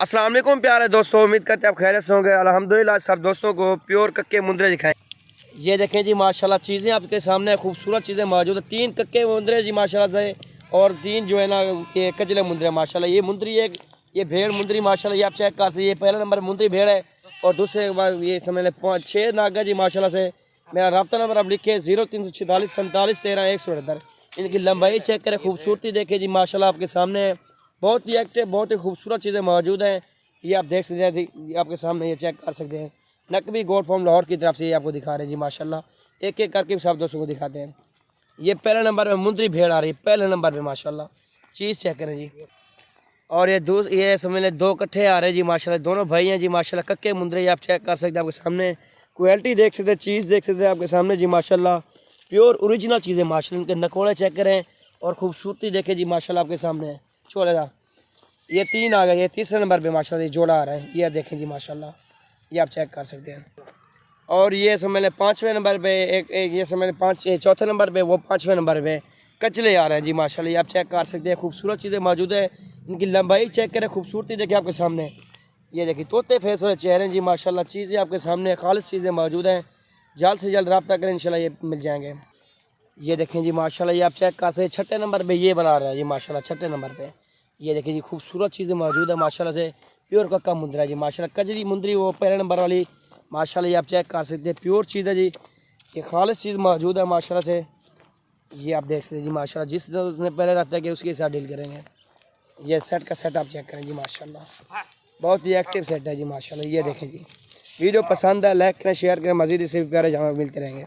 अस्सलाम वालेकुम प्यारे दोस्तों, उम्मीद करते हैं आप खैरियत से होंगे। अल्हम्दुलिल्लाह सब दोस्तों को प्योर कक्के मुंदरे दिखाएं। ये देखें जी माशाल्लाह चीज़ें आपके सामने खूबसूरत चीज़ें मौजूद है। 3 कक्के मुंदरे जी माशाल्लाह से, और 3 जो है ना ये कचले मुंदरे माशाल्लाह। ये मुंदरी एक ये भेड़ मुंदरी माशाल्लाह, ये आप चेक कर सकते। ये पहला नंबर मुंदरी भेड़ है और दूसरे के बाद ये समझ लें 5-6 नागा जी माशाल्लाह से। मेरा रब्ता नंबर आप लिखे 0346 47 13 178। इनकी लंबाई चेक करें, खूबसूरती देखें जी माशाल्लाह आपके सामने। बहुत ही एक्टिव, बहुत ही खूबसूरत चीज़ें मौजूद हैं। ये आप देख सकते हैं, ये आपके सामने ये चेक कर सकते हैं। नकबी गोट फॉर्म लाहौर की तरफ से ये आपको दिखा रहे हैं जी माशाल्लाह। एक एक करके सब दोस्तों को दिखाते हैं। ये पहले नंबर पे मुंदरी भेड़ आ रही है, पहले नंबर पे माशाल्लाह। चीज़ चेक करें जी। और ये समझ लें 2 कट्ठे आ रहे हैं जी माशाल्लाह। दोनों भाई हैं जी माशाल्लाह, कक्के मुंदरे आप चेक कर सकते हैं आपके सामने। क्वालिटी देख सकते हैं, चीज़ देख सकते हैं आपके सामने जी माशाल्लाह। प्योर ओरिजिनल चीज़ें माशाल्लाह। इनके नकोड़े चेक करें और खूबसूरती देखें जी माशाल्लाह आपके सामने। छोड़ेगा ये 3 आ गए, ये तीसरे नंबर पे माशाल्लाह ये जोड़ा आ रहा है। ये आप देखें जी माशाल्लाह, ये आप चेक कर सकते हैं। और ये समझ लें 5वें नंबर पे एक ये समझ लें चौथे नंबर पे, वो 5वें नंबर पे कचले आ रहे हैं जी माशाल्लाह। ये आप चेक कर सकते हैं, खूबसूरत चीज़ें मौजूद है। इनकी लंबाई चेक करें, खूबसूरती देखिए आपके सामने। ये देखिए तोते फेस वाले चेहरे हैं जी माशाल्लाह। चीज़ें आपके सामने खालिश चीज़ें मौजूद हैं। जल्द से जल्द रब्ता करें, इंशाल्लाह ये मिल जाएंगे। ये देखें जी माशाल्लाह, ये आप चेक कर सकते हैं। 6ठे नंबर पे ये बना रहा है जी माशाल्लाह, 6ठे नंबर पे। ये देखिए जी खूबसूरत चीज़ें मौजूद है माशाल्लाह से। प्योर कक्का मुंदरा है जी माशाल्लाह। कजरी मुंदरी वो पहले नंबर वाली माशाल्लाह, ये आप चेक कर सकते हैं। प्योर चीज़ है जी, ये खालिश चीज़ मौजूद है माशाल्लाह से। ये आप देख सकते हैं जी माशाल्लाह। जिस उसने पहले रखता है उसके साथ डील करेंगे। ये सेट का सेट आप चेक करें जी माशाल्लाह। बहुत ही एक्टिव सेट है जी माशाल्लाह। ये देखें जी। वीडियो पसंद है, लाइक करें, शेयर करें। मज़ीद इससे भी प्यारे जहाँ मिलते रहेंगे।